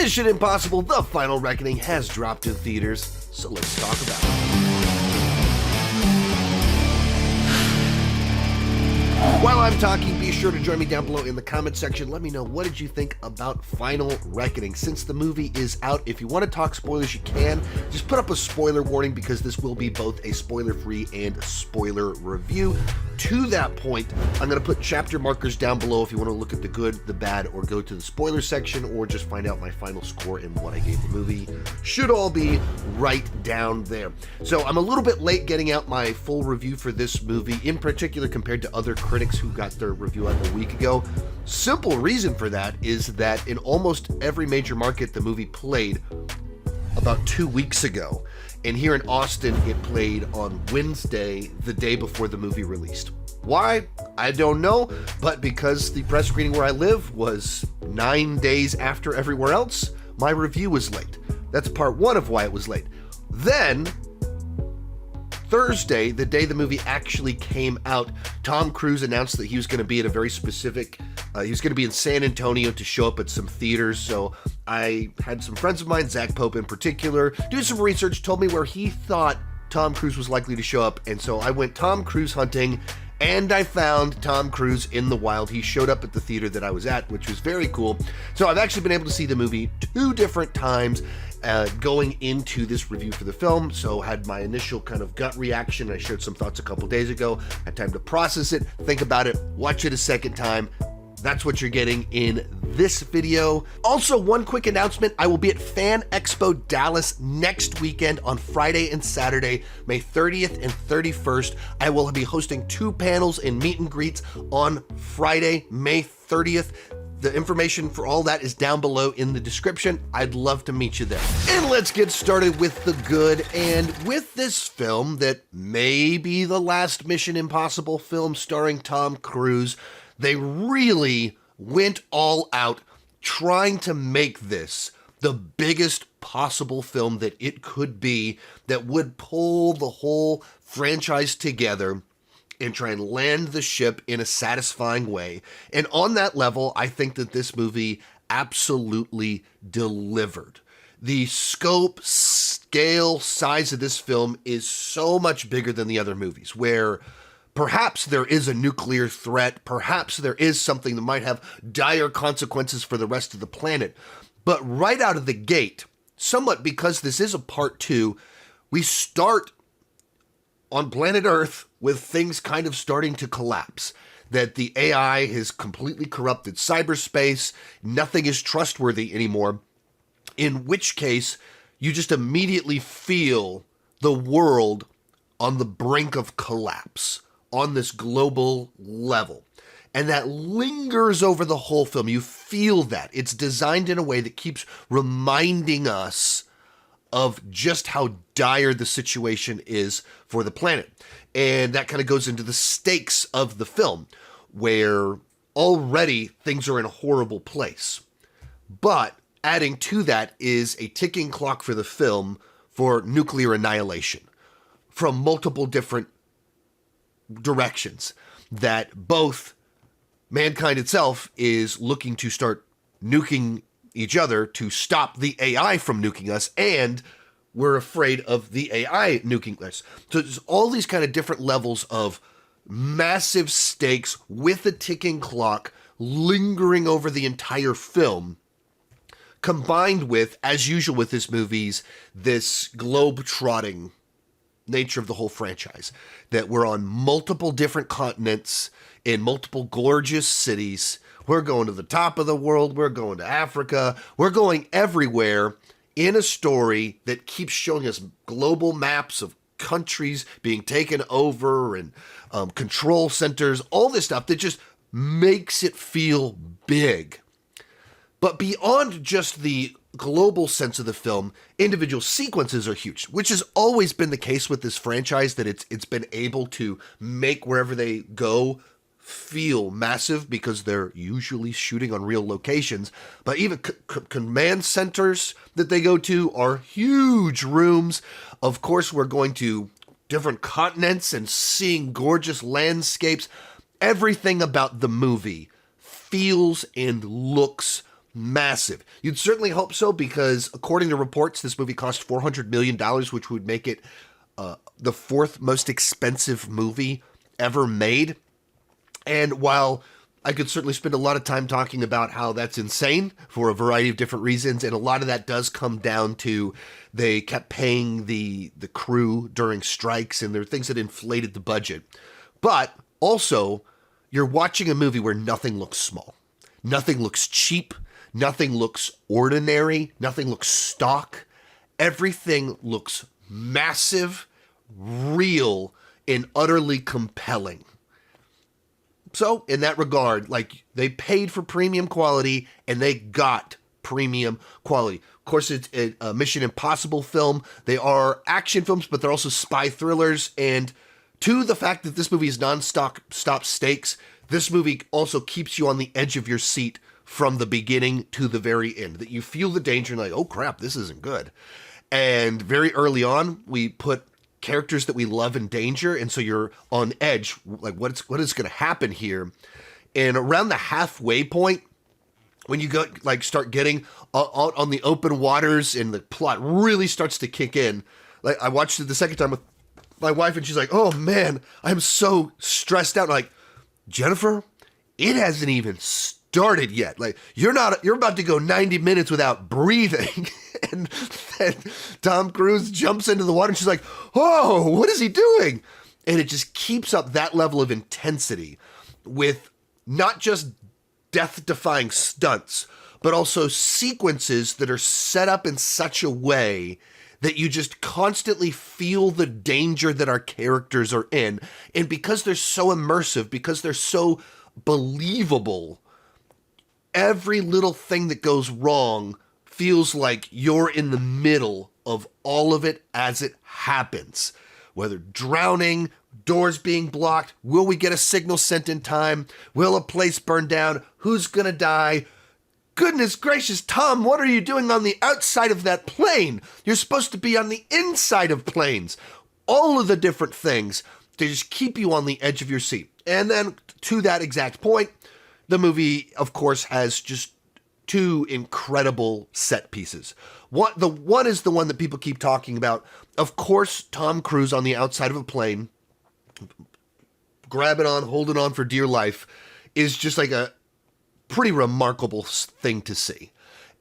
Mission Impossible: The Final Reckoning has dropped in theaters, so let's talk about it. While I'm talking, be sure to join me down below in the comment section. Let me know, what did you think about Final Reckoning? Since the movie is out, if you want to talk spoilers, you can. Just put up a spoiler warning because this will be both a spoiler-free and spoiler review. To that point, I'm going to put chapter markers down below if you want to look at the good, the bad, or go to the spoiler section, or just find out my final score and what I gave the movie. Should all be right down there. So I'm a little bit late getting out my full review for this movie, in particular compared to other critics who got their review out a week ago. Simple reason for that is that in almost every major market the movie played about 2 weeks ago. And here in Austin, it played on Wednesday, the day before the movie released. Why? I don't know, but because the press screening where I live was 9 days after everywhere else, my review was late. That's part one of why it was late. Then, Thursday, the day the movie actually came out, Tom Cruise announced that he was going to be at a very specific, he was going to be in San Antonio to show up at some theaters. So I had some friends of mine, Zach Pope in particular, do some research, told me where he thought Tom Cruise was likely to show up. And so I went Tom Cruise hunting, and I found Tom Cruise in the wild. He showed up at the theater that I was at, which was very cool. So I've actually been able to see the movie 2 different times going into this review for the film. So had my initial kind of gut reaction. I shared some thoughts a couple days ago. Had time to process it, think about it, watch it a second time. That's what you're getting in this video. Also, one quick announcement. I will be at Fan Expo Dallas next weekend on Friday and Saturday, May 30th and 31st. I will be hosting 2 panels and meet and greets on Friday, May 30th. The information for all that is down below in the description. I'd love to meet you there. And let's get started with the good. And with this film that may be the last Mission Impossible film starring Tom Cruise, they really went all out trying to make this the biggest possible film that it could be, that would pull the whole franchise together and try and land the ship in a satisfying way. And on that level, I think that this movie absolutely delivered. The scope, scale, size of this film is so much bigger than the other movies, where perhaps there is a nuclear threat, perhaps there is something that might have dire consequences for the rest of the planet. But right out of the gate, somewhat because this is a part 2, we start on planet Earth with things kind of starting to collapse. That the AI has completely corrupted cyberspace, nothing is trustworthy anymore, in which case you just immediately feel the world on the brink of collapse on this global level. And that lingers over the whole film. You feel that. It's designed in a way that keeps reminding us of just how dire the situation is for the planet. And that kind of goes into the stakes of the film, where already things are in a horrible place. But adding to that is a ticking clock for the film for nuclear annihilation from multiple different directions, that both mankind itself is looking to start nuking each other to stop the AI from nuking us, and we're afraid of the AI nuking us. So there's all these kind of different levels of massive stakes with a ticking clock lingering over the entire film, combined with, as usual with this movies, this globe-trotting nature of the whole franchise, that we're on multiple different continents in multiple gorgeous cities. We're going to the top of the world. We're going to Africa. We're going everywhere in a story that keeps showing us global maps of countries being taken over and control centers, all this stuff that just makes it feel big. But beyond just the global sense of the film, individual sequences are huge, which has always been the case with this franchise, that it's been able to make wherever they go feel massive because they're usually shooting on real locations. But even command centers that they go to are huge rooms. Of course, we're going to different continents and seeing gorgeous landscapes. Everything about the movie feels and looks massive. You'd certainly hope so, because according to reports, this movie cost $400 million, which would make it the fourth most expensive movie ever made. And while I could certainly spend a lot of time talking about how that's insane for a variety of different reasons, and a lot of that does come down to they kept paying the crew during strikes, and there are things that inflated the budget. But also, you're watching a movie where nothing looks small. Nothing looks cheap. Nothing looks ordinary. Nothing looks stock. Everything looks massive, real, and utterly compelling. So, in that regard, like, they paid for premium quality, and they got premium quality. Of course, it's a Mission Impossible film. They are action films, but they're also spy thrillers. And to the fact that this movie is non-stop stakes, this movie also keeps you on the edge of your seat from the beginning to the very end. That you feel the danger and like, oh crap, this isn't good. And very early on, we put characters that we love in danger, and so you're on edge, like what is going to happen here. And around the halfway point, when you go like start getting out on the open waters and the plot really starts to kick in, like I watched it the second time with my wife, and she's like, oh man, I'm so stressed out. Like, Jennifer, it hasn't even started yet. Like, you're about to go 90 minutes without breathing. And then Tom Cruise jumps into the water, and she's like, oh, what is he doing? And it just keeps up that level of intensity with not just death-defying stunts, but also sequences that are set up in such a way that you just constantly feel the danger that our characters are in. And because they're so immersive, because they're so believable, every little thing that goes wrong feels like you're in the middle of all of it as it happens. Whether drowning, doors being blocked, will we get a signal sent in time? Will a place burn down? Who's gonna die? Goodness gracious, Tom, what are you doing on the outside of that plane? You're supposed to be on the inside of planes. All of the different things to just keep you on the edge of your seat. And then to that exact point, the movie, of course, has just two incredible set pieces. The one is the one that people keep talking about. Of course, Tom Cruise on the outside of a plane, grabbing on, holding on for dear life, is just like a pretty remarkable thing to see.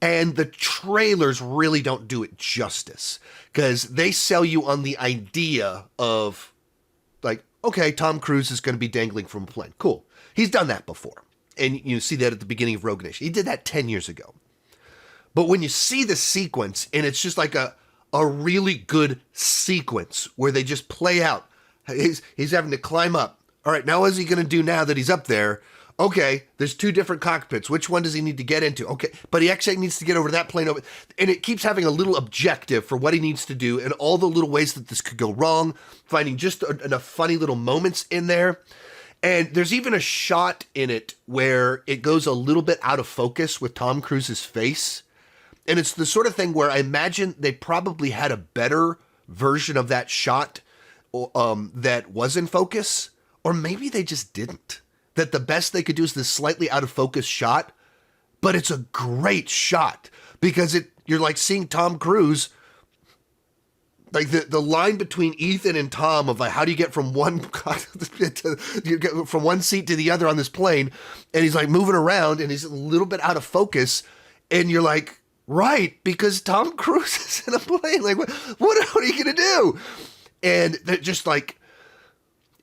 And the trailers really don't do it justice, because they sell you on the idea of, like, okay, Tom Cruise is going to be dangling from a plane. Cool. He's done that before. And you see that at the beginning of Rogue Nation. He did that 10 years ago. But when you see the sequence, and it's just like a really good sequence where they just play out. He's having to climb up. All right, now what is he going to do now that he's up there? Okay, there's two different cockpits. Which one does he need to get into? Okay, but he actually needs to get over to that plane. And it keeps having a little objective for what he needs to do and all the little ways that this could go wrong, finding just enough funny little moments in there. And there's even a shot in it where it goes a little bit out of focus with Tom Cruise's face. And it's the sort of thing where I imagine they probably had a better version of that shot that was in focus. Or maybe they just didn't. That the best they could do is this slightly out of focus shot. But it's a great shot. Because you're like seeing Tom Cruise, like the line between Ethan and Tom of like, how do you get from one from one seat to the other on this plane? And he's like moving around and he's a little bit out of focus. And you're like, right, because Tom Cruise is in a plane. Like, what are you going to do? And they're just like,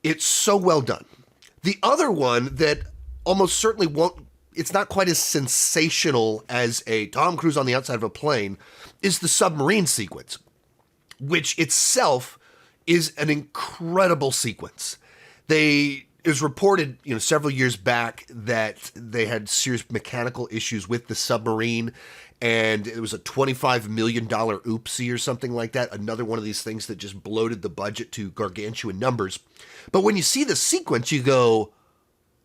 it's so well done. The other one that almost certainly won't, it's not quite as sensational as a Tom Cruise on the outside of a plane, is the submarine sequence, which itself is an incredible sequence. It was reported, several years back that they had serious mechanical issues with the submarine, and it was a $25 million oopsie or something like that. Another one of these things that just bloated the budget to gargantuan numbers. But when you see the sequence, you go,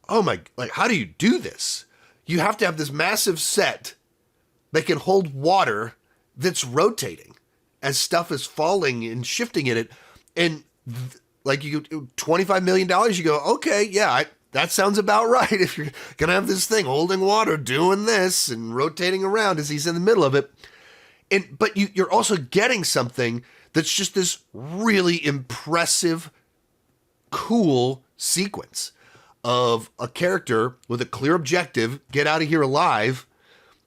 oh my, like, how do you do this? You have to have this massive set that can hold water that's rotating as stuff is falling and shifting in it. And like you $25 million, you go, okay, yeah, that sounds about right. If you're going to have this thing holding water, doing this and rotating around as he's in the middle of it. But you're also getting something that's just this really impressive, cool sequence of a character with a clear objective, get out of here alive,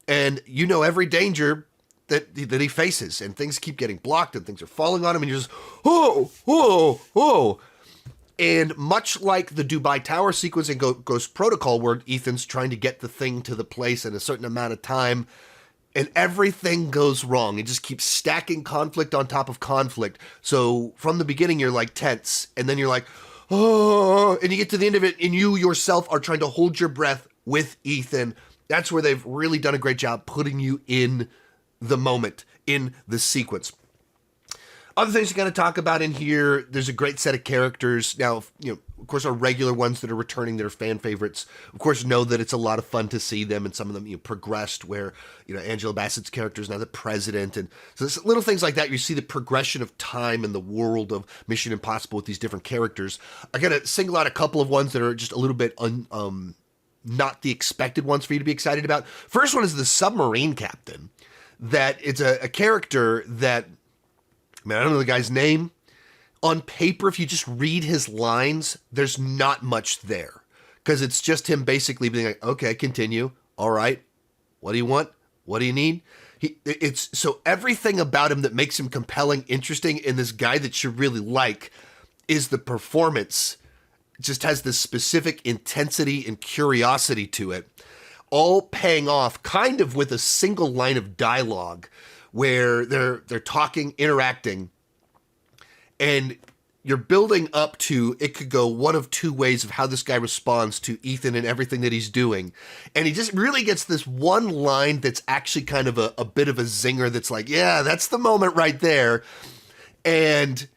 and every danger that he faces, and things keep getting blocked and things are falling on him, and you're just, oh. And much like the Dubai Tower sequence in Ghost Protocol, where Ethan's trying to get the thing to the place in a certain amount of time, and everything goes wrong. It just keeps stacking conflict on top of conflict. So from the beginning, you're like tense, and then you're like, oh, and you get to the end of it, and you yourself are trying to hold your breath with Ethan. That's where they've really done a great job putting you in the moment, in the sequence. Other things we're going to talk about in here, there's a great set of characters. Now, of course, our regular ones that are returning that are fan favorites, of course, know that it's a lot of fun to see them, and some of them progressed where, Angela Bassett's character is now the president. And so there's little things like that. You see the progression of time in the world of Mission Impossible with these different characters. I got to single out a couple of ones that are just a little bit not the expected ones for you to be excited about. First one is the submarine captain. That it's a character that, I don't know the guy's name. On paper, if you just read his lines, there's not much there. Because it's just him basically being like, okay, continue. All right. What do you want? What do you need? So everything about him that makes him compelling, interesting, and this guy that you really like is the performance. It just has this specific intensity and curiosity to it. All paying off kind of with a single line of dialogue where they're talking, interacting, and you're building up to, it could go one of two ways of how this guy responds to Ethan and everything that he's doing. And he just really gets this one line that's actually kind of a bit of a zinger that's like, yeah, that's the moment right there. And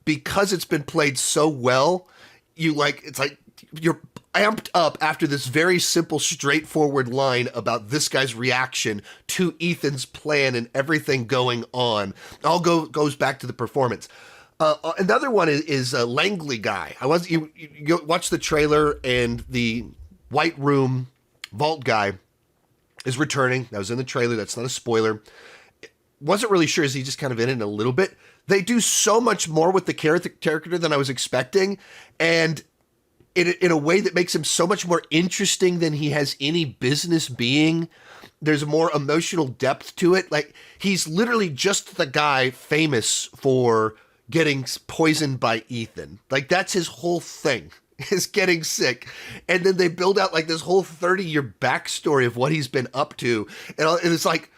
because it's been played so well, it's like you're amped up after this very simple, straightforward line about this guy's reaction to Ethan's plan and everything going on. All goes back to the performance. Another one is Langley Guy. You watch the trailer, and the White Room vault guy is returning. That was in the trailer. That's not a spoiler. Wasn't really sure. Is he just kind of in it a little bit? They do so much more with the character than I was expecting, and in a way that makes him so much more interesting than he has any business being. There's more emotional depth to it. Like, he's literally just the guy famous for getting poisoned by Ethan. Like, that's his whole thing, is getting sick. And then they build out like this whole 30-year backstory of what he's been up to. And it's like,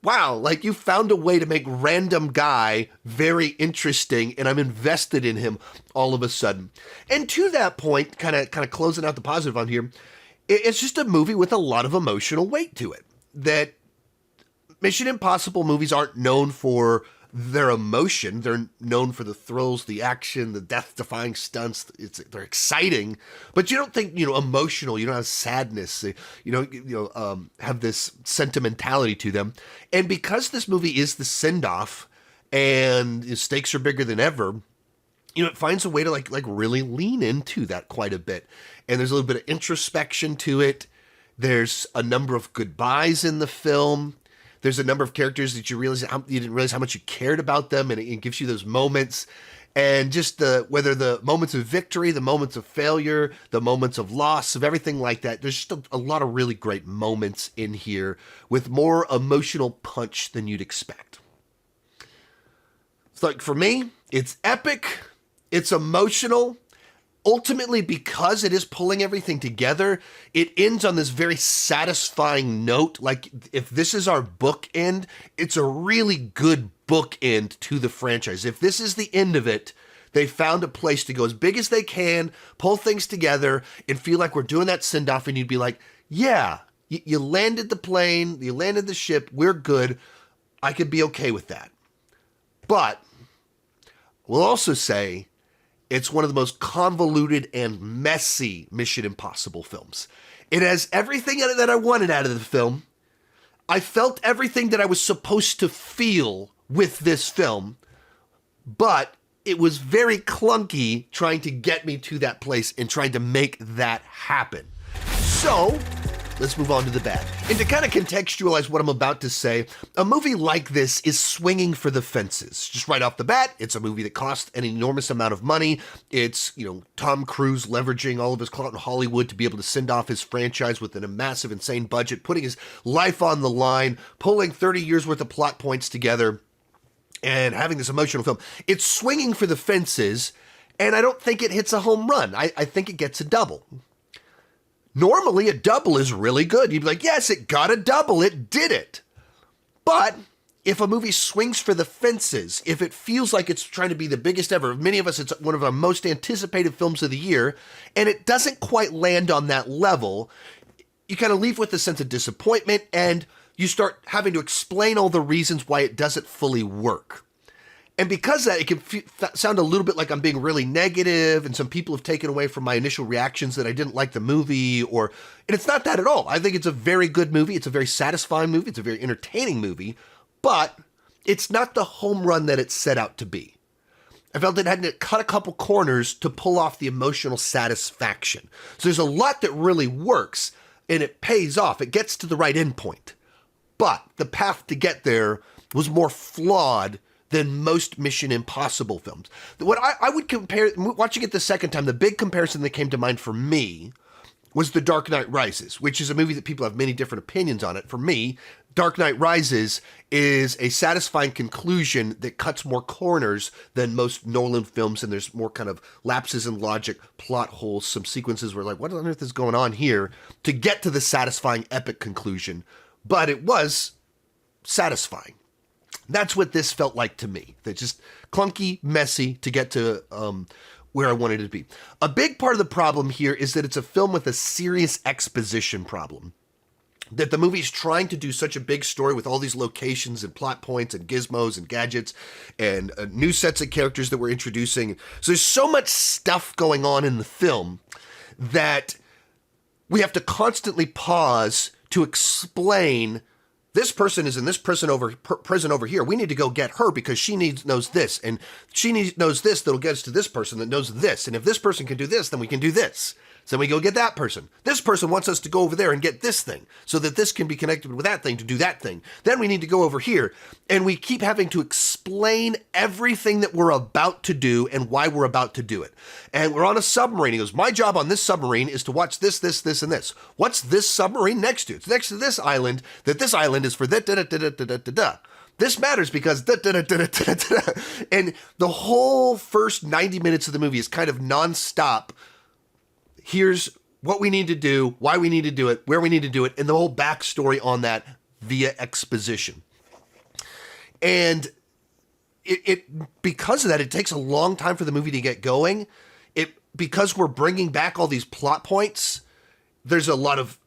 wow, like you found a way to make random guy very interesting, and I'm invested in him all of a sudden. And to that point, kind of closing out the positive on here, it's just a movie with a lot of emotional weight to it. That Mission Impossible movies aren't known for their emotion. They're known for the thrills, the action, the death-defying stunts. They're exciting, but you don't think emotional. You don't have sadness. You don't have this sentimentality to them. And because this movie is the send-off, and the stakes are bigger than ever, it finds a way to like really lean into that quite a bit. And there's a little bit of introspection to it. There's a number of goodbyes in the film. There's a number of characters that you didn't realize how much you cared about them, and it gives you those moments. And just whether the moments of victory, the moments of failure, the moments of loss, of everything like that, there's just a lot of really great moments in here with more emotional punch than you'd expect. So, like, for me, it's epic, it's emotional. Ultimately, because it is pulling everything together, it ends on this very satisfying note. Like, if this is our bookend, it's a really good bookend to the franchise. If this is the end of it, they found a place to go as big as they can, pull things together, and feel like we're doing that send-off, and you'd be like, yeah, you landed the plane, you landed the ship, we're good. I could be okay with that. But we'll also say, it's one of the most convoluted and messy Mission Impossible films. It has everything in it that I wanted out of the film. I felt everything that I was supposed to feel with this film, but it was very clunky trying to get me to that place and trying to make that happen. So, let's move on to the bad. And to kind of contextualize what I'm about to say, a movie like this is swinging for the fences. Just right off the bat, it's a movie that cost an enormous amount of money. It's, Tom Cruise leveraging all of his clout in Hollywood to be able to send off his franchise with a massive, insane budget, putting his life on the line, pulling 30 years worth of plot points together, and having this emotional film. It's swinging for the fences, and I don't think it hits a home run. I think it gets a double. Normally, a double is really good. You'd be like, yes, it got a double. It did it. But if a movie swings for the fences, if it feels like it's trying to be the biggest ever, many of us, it's one of our most anticipated films of the year, and it doesn't quite land on that level, you kind of leave with a sense of disappointment, and you start having to explain all the reasons why it doesn't fully work. And because of that, it can sound a little bit like I'm being really negative, and some people have taken away from my initial reactions that I didn't like the movie, and it's not that at all. I think it's a very good movie. It's a very satisfying movie. It's a very entertaining movie, but it's not the home run that it's set out to be. I felt it had to cut a couple corners to pull off the emotional satisfaction. So there's a lot that really works, and it pays off. It gets to the right endpoint. But the path to get there was more flawed than most Mission Impossible films. What I would compare, watching it the second time, the big comparison that came to mind for me was The Dark Knight Rises, which is a movie that people have many different opinions on it. For me, Dark Knight Rises is a satisfying conclusion that cuts more corners than most Nolan films, and there's more kind of lapses in logic, plot holes, some sequences where like, what on earth is going on here, to get to the satisfying epic conclusion. But it was satisfying. That's what this felt like to me. They're just clunky, messy to get to where I wanted it to be. A big part of the problem here is that it's a film with a serious exposition problem. That the movie's trying to do such a big story with all these locations and plot points and gizmos and gadgets and new sets of characters that we're introducing. So there's so much stuff going on in the film that we have to constantly pause to explain, this person is in this prison over here. We need to go get her because she knows this, and she knows this that'll get us to this person that knows this. And if this person can do this, then we can do this. So then we go get that person. This person wants us to go over there and get this thing so that this can be connected with that thing to do that thing. Then we need to go over here. And we keep having to explain everything that we're about to do and why we're about to do it. And we're on a submarine. He goes, my job on this submarine is to watch this, this, this, and this. What's this submarine next to? It's next to this island, that this island is for that, da-da-da-da-da-da-da. This matters because da-da-da-da-da-da-da. And the whole first 90 minutes of the movie is kind of nonstop. Here's what we need to do, why we need to do it, where we need to do it, and the whole backstory on that via exposition. And it because of that, it takes a long time for the movie to get going. Because we're bringing back all these plot points, there's a lot of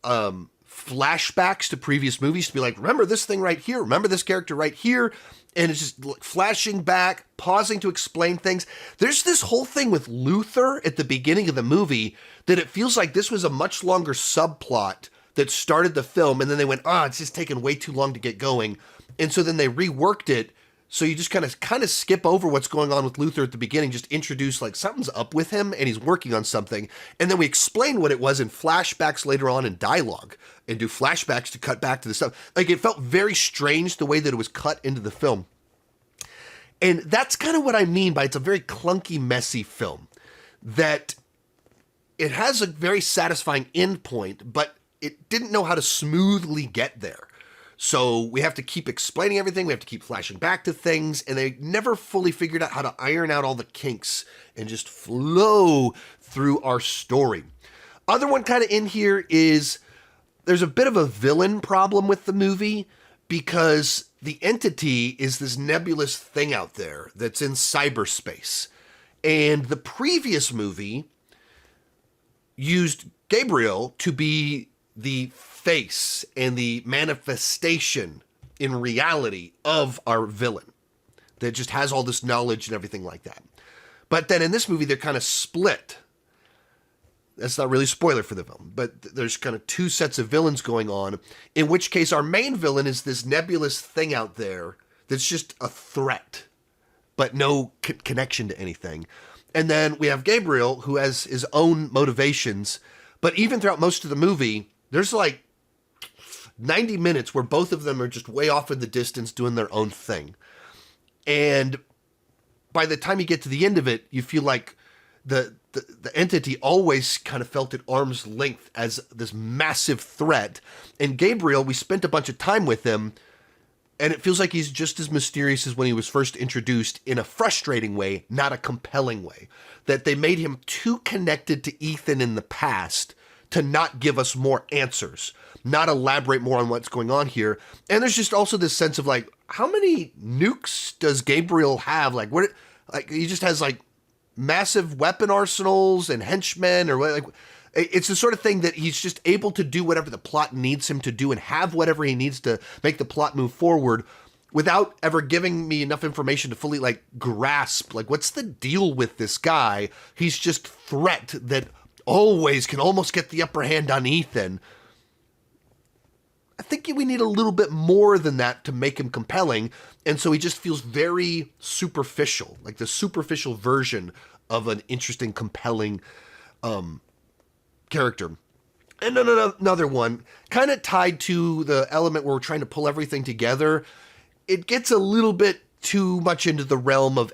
flashbacks to previous movies to be like, remember this thing right here, remember this character right here, and it's just flashing back, pausing to explain things. There's this whole thing with Luthor at the beginning of the movie that it feels like this was a much longer subplot that started the film, and then they went, it's just taking way too long to get going. And so then they reworked it, so you just kind of skip over what's going on with Luthor at the beginning, just introduce like something's up with him and he's working on something, and then we explain what it was in flashbacks later on in dialogue, and do flashbacks to cut back to the stuff. Like, it felt very strange the way that it was cut into the film. And that's kind of what I mean by it's a very clunky, messy film. That it has a very satisfying end point, but it didn't know how to smoothly get there. So we have to keep explaining everything, we have to keep flashing back to things, and they never fully figured out how to iron out all the kinks and just flow through our story. Other one kind of in here is there's a bit of a villain problem with the movie, because the entity is this nebulous thing out there that's in cyberspace. And the previous movie used Gabriel to be the face and the manifestation in reality of our villain that just has all this knowledge and everything like that. But then in this movie, they're kind of split. That's not really a spoiler for the film, but there's kind of two sets of villains going on, in which case our main villain is this nebulous thing out there that's just a threat. but no connection to anything. And then we have Gabriel, who has his own motivations, but even throughout most of the movie, there's like 90 minutes where both of them are just way off in the distance doing their own thing. And by the time you get to the end of it, you feel like the entity always kind of felt at arm's length as this massive threat. And Gabriel, we spent a bunch of time with him, and it feels like he's just as mysterious as when he was first introduced, in a frustrating way, not a compelling way. That they made him too connected to Ethan in the past to not give us more answers, not elaborate more on what's going on here. And there's just also this sense of like, how many nukes does Gabriel have? Like, what? Like, he just has like massive weapon arsenals and henchmen, or what? Like, it's the sort of thing that he's just able to do whatever the plot needs him to do and have whatever he needs to make the plot move forward, without ever giving me enough information to fully like grasp, like, what's the deal with this guy? He's just threat that always can almost get the upper hand on Ethan. I think we need a little bit more than that to make him compelling. And so he just feels very superficial, like the superficial version of an interesting, compelling character. And another one, kind of tied to the element where we're trying to pull everything together, it gets a little bit too much into the realm of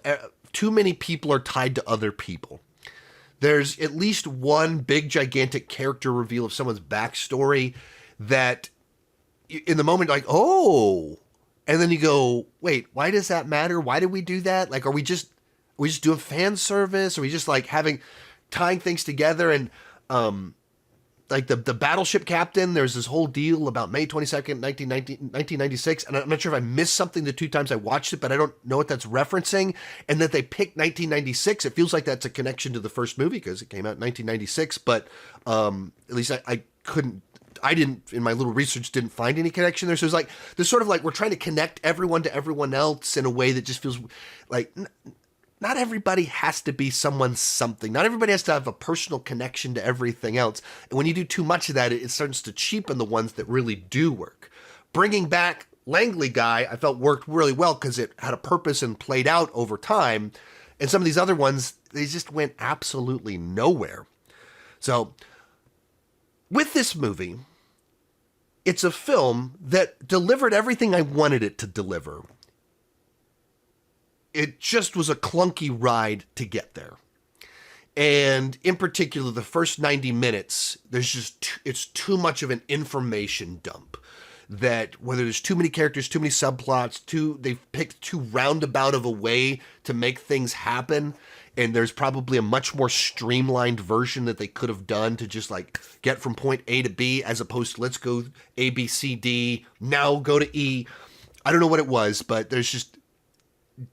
too many people are tied to other people. There's at least one big, gigantic character reveal of someone's backstory that in the moment, like, oh, and then you go, wait, why does that matter? Why did we do that? Like, are we just doing fan service? Are we just like tying things together? And like the battleship captain, there's this whole deal about May 22nd, 1996. And I'm not sure if I missed something the two times I watched it, but I don't know what that's referencing. And that they picked 1996. It feels like that's a connection to the first movie because it came out in 1996. But at least I didn't, in my little research, didn't find any connection there. So it's like this sort of like we're trying to connect everyone to everyone else in a way that just feels like not everybody has to be someone's something. Not everybody has to have a personal connection to everything else. And when you do too much of that, it starts to cheapen the ones that really do work. Bringing back Langley Guy, I felt worked really well because it had a purpose and played out over time. And some of these other ones, they just went absolutely nowhere. So with this movie, it's a film that delivered everything I wanted it to deliver. It just was a clunky ride to get there. And in particular, the first 90 minutes, it's too much of an information dump. That whether there's too many characters, too many subplots, they've picked too roundabout of a way to make things happen. And there's probably a much more streamlined version that they could have done to just like get from point A to B, as opposed to let's go A, B, C, D, now go to E. I don't know what it was, but there's just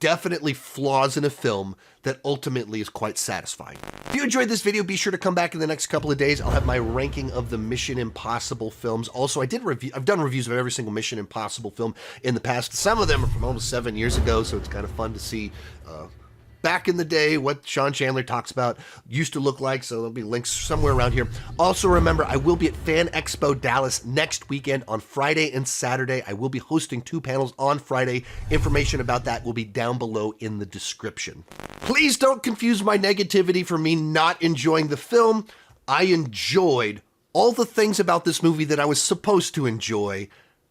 definitely flaws in a film that ultimately is quite satisfying. If you enjoyed this video, be sure to come back in the next couple of days. I'll have my ranking of the Mission Impossible films. Also, I've done reviews of every single Mission Impossible film in the past. Some of them are from almost 7 years ago, so it's kind of fun to see back in the day what Sean Chandler talks about used to look like, so there'll be links somewhere around here. Also remember, I will be at Fan Expo Dallas next weekend on Friday and Saturday. I will be hosting 2 panels on Friday. Information about that will be down below in the description. Please don't confuse my negativity for me not enjoying the film. I enjoyed all the things about this movie that I was supposed to enjoy.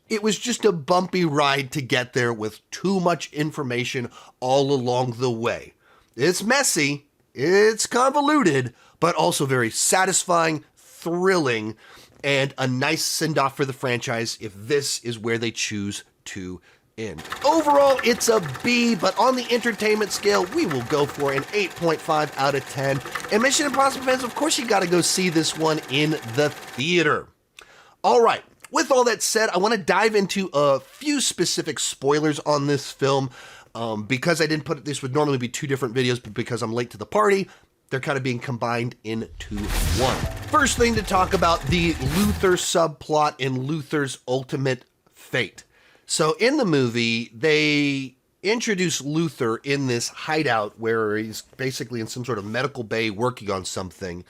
It was just a bumpy ride to get there with too much information all along the way. It's messy, it's convoluted, but also very satisfying, thrilling, and a nice send-off for the franchise if this is where they choose to end. Overall, it's a B, but on the entertainment scale, we will go for an 8.5 out of 10. And Mission Impossible fans, of course you gotta go see this one in the theater. All right. With all that said, I want to dive into a few specific spoilers on this film. Because I didn't put it, this would normally be 2 different videos, but because I'm late to the party, they're kind of being combined into one. First thing to talk about, the Luthor subplot in Luthor's ultimate fate. So in the movie, they introduce Luthor in this hideout where he's basically in some sort of medical bay working on something.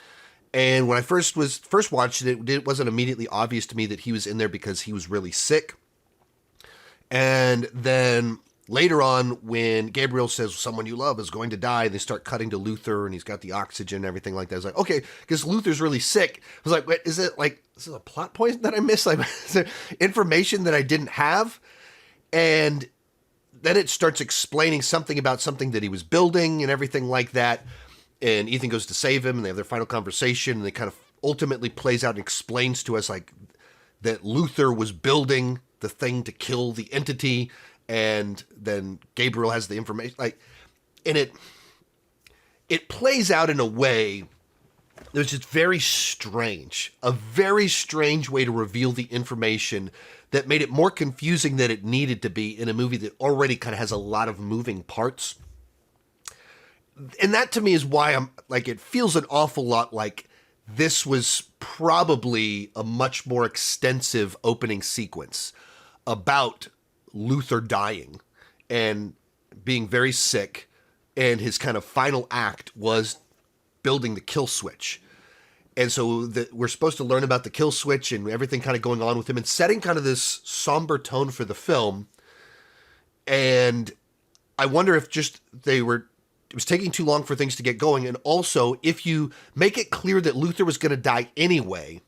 And when I first watched it, it wasn't immediately obvious to me that he was in there because he was really sick. And then later on, when Gabriel says someone you love is going to die, and they start cutting to Luthor, and he's got the oxygen and everything like that. I was like, okay, because Luthor's really sick. I was like, wait, is it like, is it a plot point that I missed? Like, is there information that I didn't have? And then it starts explaining something about something that he was building and everything like that. And Ethan goes to save him, and they have their final conversation, and it kind of ultimately plays out and explains to us like that Luthor was building the thing to kill the entity, and then Gabriel has the information. Like, and it plays out in a way that was just very strange, a very strange way to reveal the information that made it more confusing than it needed to be in a movie that already kind of has a lot of moving parts. And that to me is why I'm like, it feels an awful lot like this was probably a much more extensive opening sequence about Luthor dying and being very sick, and his kind of final act was building the kill switch. And so we're supposed to learn about the kill switch and everything kind of going on with him and setting kind of this somber tone for the film. And I wonder if just it was taking too long for things to get going. And also, if you make it clear that Luthor was going to die anyway,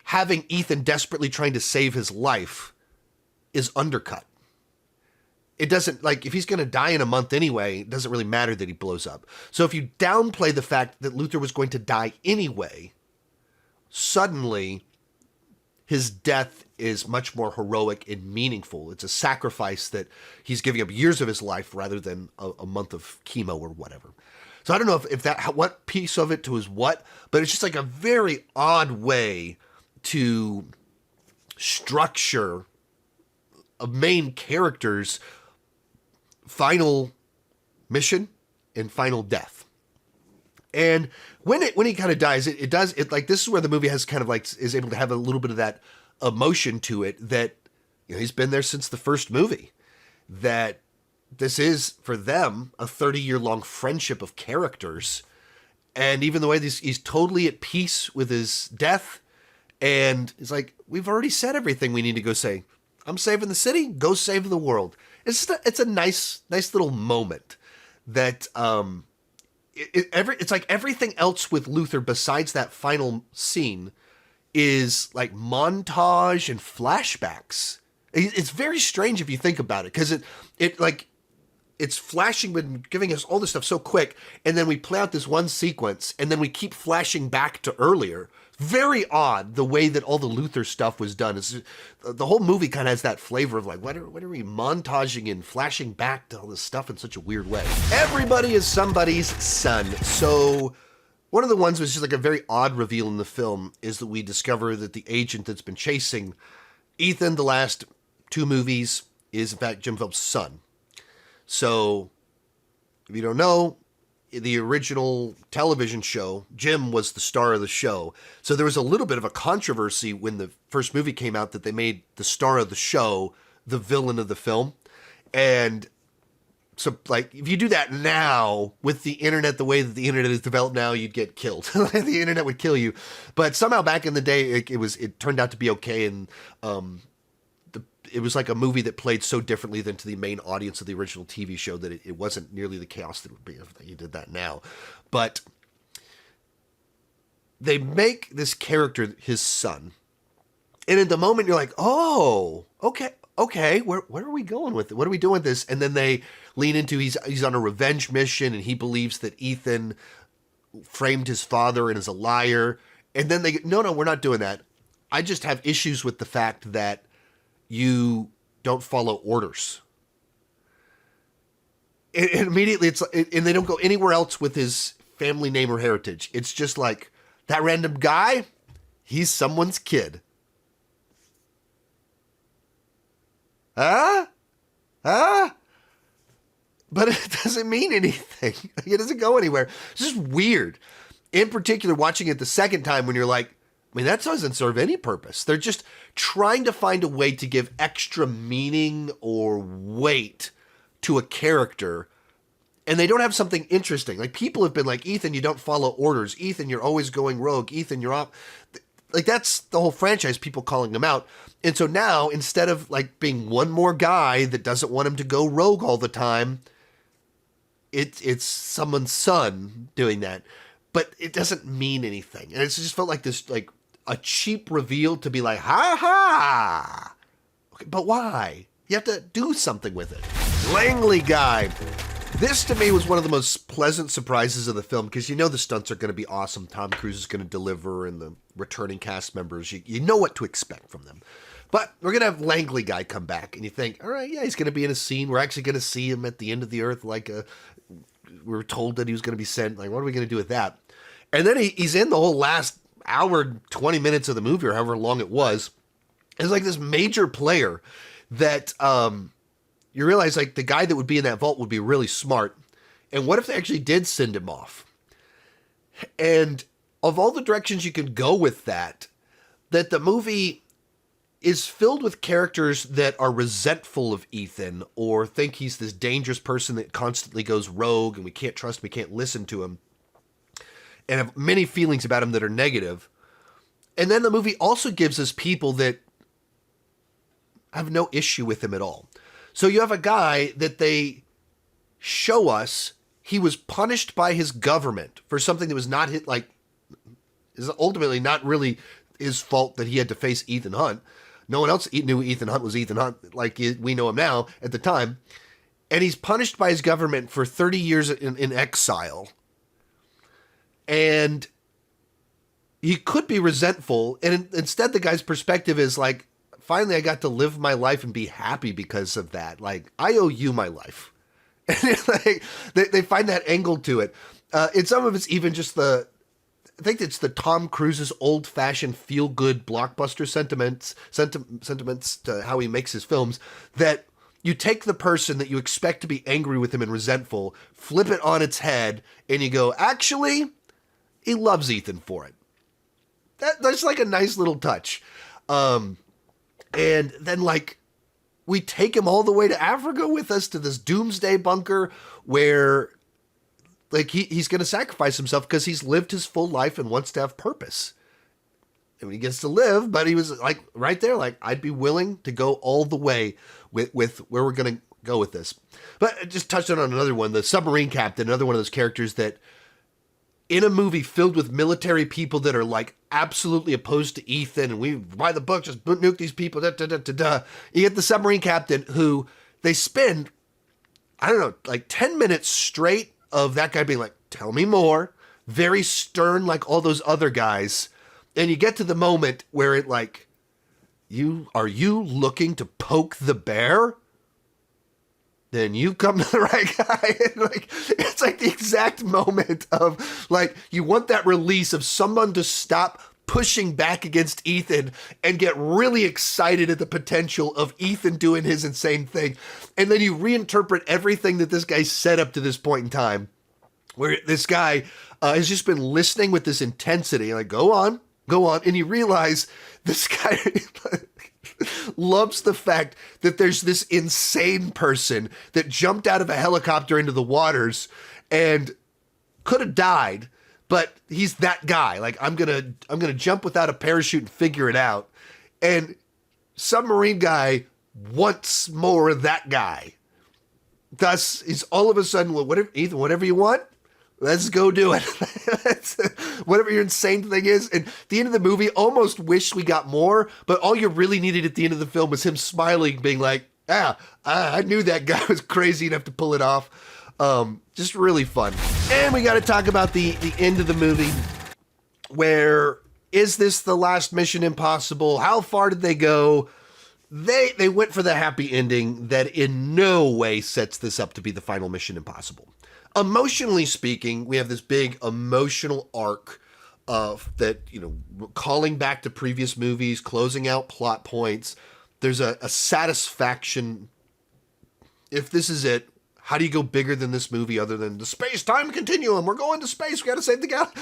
having Ethan desperately trying to save his life is undercut. It doesn't, like, if he's going to die in a month anyway, it doesn't really matter that he blows up. So if you downplay the fact that Luthor was going to die anyway, suddenly his death is much more heroic and meaningful. It's a sacrifice that he's giving up years of his life rather than a month of chemo or whatever. So I don't know if that, what piece of it to is what, but it's just like a very odd way to structure a main character's final mission and final death. And when he kind of dies, it does like, this is where the movie has kind of like is able to have a little bit of that emotion to it that, you know, he's been there since the first movie, that this is for them a 30-year-long friendship of characters. And even the way he's totally at peace with his death, and it's like, we've already said everything we need to go say. I'm saving the city, go save the world. It's a nice little moment that it's like everything else with Luthor besides that final scene is like montage and flashbacks. It's very strange if you think about it, because it's flashing and giving us all this stuff so quick, and then we play out this one sequence, and then we keep flashing back to earlier. Very odd the way that all the Luthor stuff was done. The whole movie kind of has that flavor of like, what are we montaging and flashing back to all this stuff in such a weird way? Everybody is somebody's son. So one of the ones was just like a very odd reveal in the film is that we discover that the agent that's been chasing Ethan the last two movies is in fact Jim Phelps' son. So if you don't know, the original television show, Jim was the star of the show. So there was a little bit of a controversy when the first movie came out that they made the star of the show the villain of the film. And so, like, if you do that now with the internet, the way that the internet is developed now, you'd get killed. The internet would kill you. But somehow back in the day, it turned out to be okay. And it was like a movie that played so differently than to the main audience of the original TV show that it wasn't nearly the chaos that it would be if you did that now. But they make this character his son. And at the moment you're like, oh, okay, where are we going with it? What are we doing with this? And then they lean into he's on a revenge mission, and he believes that Ethan framed his father and is a liar. And then no, we're not doing that. I just have issues with the fact that you don't follow orders. And immediately and they don't go anywhere else with his family name or heritage. It's just like, that random guy, he's someone's kid. Huh? But it doesn't mean anything. It doesn't go anywhere. It's just weird. In particular, watching it the second time when you're like, I mean, that doesn't serve any purpose. They're just trying to find a way to give extra meaning or weight to a character, and they don't have something interesting. Like, people have been like, Ethan, you don't follow orders. Ethan, you're always going rogue. Ethan, you're off. like that's the whole franchise, people calling him out. And so now, instead of like being one more guy that doesn't want him to go rogue all the time, it's someone's son doing that. But it doesn't mean anything. And it's just felt like this, like a cheap reveal to be like, ha ha. Okay, but why? You have to do something with it. Langley Guy. This to me was one of the most pleasant surprises of the film, because you know the stunts are going to be awesome. Tom Cruise is going to deliver, and the returning cast members, you know what to expect from them. But we're going to have Langley Guy come back, and you think, all right, yeah, he's going to be in a scene. We're actually going to see him at the end of the earth, like we were told that he was going to be sent. Like, what are we going to do with that? And then he's in the whole last hour, 20 minutes of the movie, or however long it was. It's like this major player that you realize, like, the guy that would be in that vault would be really smart. And what if they actually did send him off? And of all the directions you can go with that the movie is filled with characters that are resentful of Ethan, or think he's this dangerous person that constantly goes rogue and we can't trust him, we can't listen to him, and have many feelings about him that are negative. And then the movie also gives us people that have no issue with him at all. So you have a guy that they show us, he was punished by his government for something that was not hit, like, is ultimately not really his fault that he had to face Ethan Hunt. No one else knew Ethan Hunt was Ethan Hunt like we know him now at the time. And he's punished by his government for 30 years in exile. And he could be resentful. And instead, the guy's perspective is like, finally, I got to live my life and be happy because of that. Like, I owe you my life. And like, they find that angle to it. And some of it's even just I think it's the Tom Cruise's old-fashioned feel-good blockbuster sentiments to how he makes his films, that you take the person that you expect to be angry with him and resentful, flip it on its head, and you go, actually, he loves Ethan for it. That's like a nice little touch. And then, like, we take him all the way to Africa with us to this doomsday bunker where, like, he's going to sacrifice himself because he's lived his full life and wants to have purpose. And he gets to live, but he was, like, right there, like, I'd be willing to go all the way with where we're going to go with this. But I just touched on another one, the submarine captain, another one of those characters that, in a movie filled with military people that are, like, absolutely opposed to Ethan, and we, by the book, just nuke these people, you get the submarine captain who they spend, I don't know, like 10 minutes straight of that guy being like, tell me more, very stern like all those other guys. And you get to the moment where it like, are you looking to poke the bear? Then you come to the right guy. And like, it's like the exact moment of like, you want that release of someone to stop pushing back against Ethan and get really excited at the potential of Ethan doing his insane thing. And then you reinterpret everything that this guy said up to this point in time, where this guy has just been listening with this intensity, like, go on. And you realize this guy loves the fact that there's this insane person that jumped out of a helicopter into the waters and could have died, but he's that guy. Like, I'm gonna jump without a parachute and figure it out. And submarine guy wants more of that guy. Thus, he's all of a sudden, well, Ethan, whatever you want, let's go do it. Whatever your insane thing is. And at the end of the movie, almost wish we got more, but all you really needed at the end of the film was him smiling, being like, I knew that guy was crazy enough to pull it off. Just really fun. And we got to talk about the end of the movie, where is this the last Mission Impossible? How far did they go? They went for the happy ending that in no way sets this up to be the final Mission Impossible. Emotionally speaking, we have this big emotional arc of that, calling back to previous movies, closing out plot points. There's a satisfaction. If this is it, how do you go bigger than this movie other than the space-time continuum? We're going to space. We got to save the galaxy.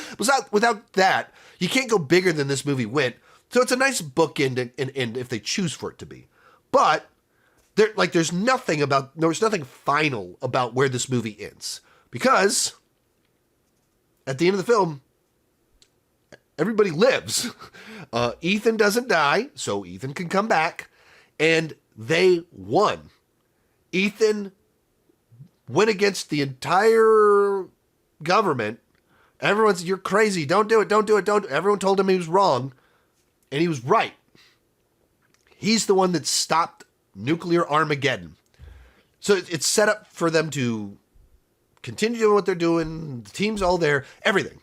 Without that, you can't go bigger than this movie went. So it's a nice bookend and if they choose for it to be. But there's nothing final about where this movie ends. Because at the end of the film, everybody lives. Ethan doesn't die, so Ethan can come back, and they won. Ethan went against the entire government. Everyone said, you're crazy, don't do it, don't do it, don't. Everyone told him he was wrong, and he was right. He's the one that stopped nuclear Armageddon. So it's set up for them to continue doing what they're doing. The team's all there, everything.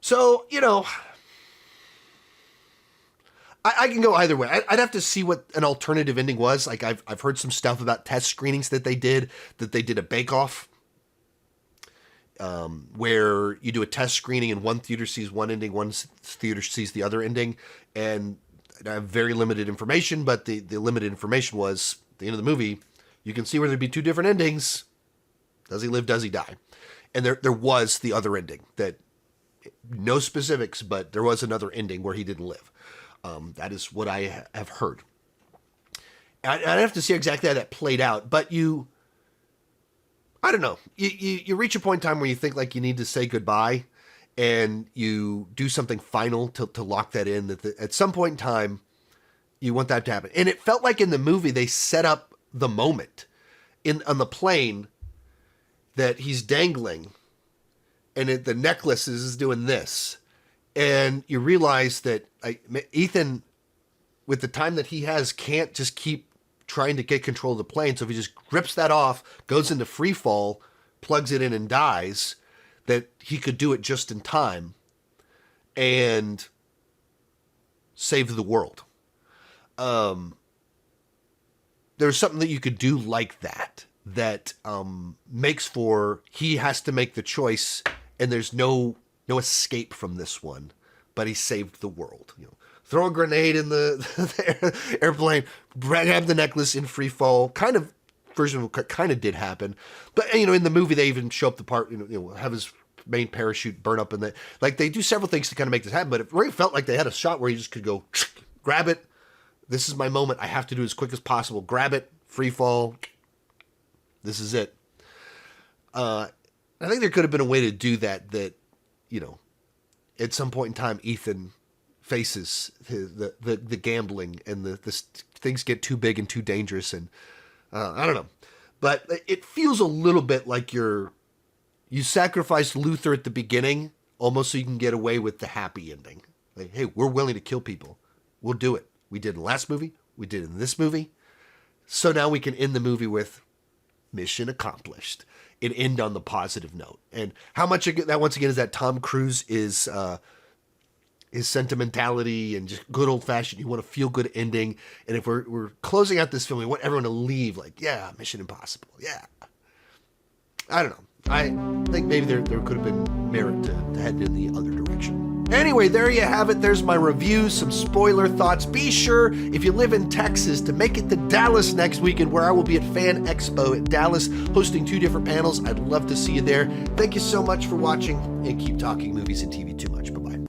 So, you know, I can go either way. I'd have to see what an alternative ending was. Like I've heard some stuff about test screenings that they did a bake-off where you do a test screening and one theater sees one ending, one theater sees the other ending. And I have very limited information, but the limited information was at the end of the movie, you can see where there'd be two different endings. Does he live? Does he die? And there was the other ending that, no specifics, but there was another ending where he didn't live. That is what I have heard. I'd have to see exactly how that played out, but I don't know. You reach a point in time where you think like you need to say goodbye, and you do something final to lock that in, that at some point in time, you want that to happen. And it felt like in the movie, they set up the moment on the plane that he's dangling, and the necklace is doing this. And you realize that Ethan, with the time that he has, can't just keep trying to get control of the plane. So if he just grips that off, goes into free fall, plugs it in and dies, that he could do it just in time and save the world. There's something that you could do like that makes for, he has to make the choice, and there's no escape from this one, but he saved the world. You know, throw a grenade in the airplane, grab the necklace in free fall. Kind of version of what kind of did happen, but you know, in the movie they even show up the part, you know, have his main parachute burn up, and like they do several things to kind of make this happen. But it really felt like they had a shot where you just could go grab it. This is my moment. I have to do it as quick as possible. Grab it, free fall. This is it. I think there could have been a way to do that, you know, at some point in time, Ethan faces the gambling, and the things get too big and too dangerous, and I don't know, but it feels a little bit like you sacrificed Luthor at the beginning, almost so you can get away with the happy ending. Like, hey, we're willing to kill people. We'll do it. We did in the last movie. We did in this movie. So now we can end the movie with mission accomplished and end on the positive note. And how much of that, once again, is that Tom Cruise is his sentimentality and just good old fashioned, you want a feel good ending. And if we're closing out this film, we want everyone to leave like, yeah, Mission Impossible. Yeah. I don't know. I think maybe there could have been merit to head in the other direction. Anyway, there you have it. There's my review, some spoiler thoughts. Be sure, if you live in Texas, to make it to Dallas next weekend, where I will be at Fan Expo at Dallas, hosting 2 different panels. I'd love to see you there. Thank you so much for watching, and keep talking movies and TV too much. Bye-bye.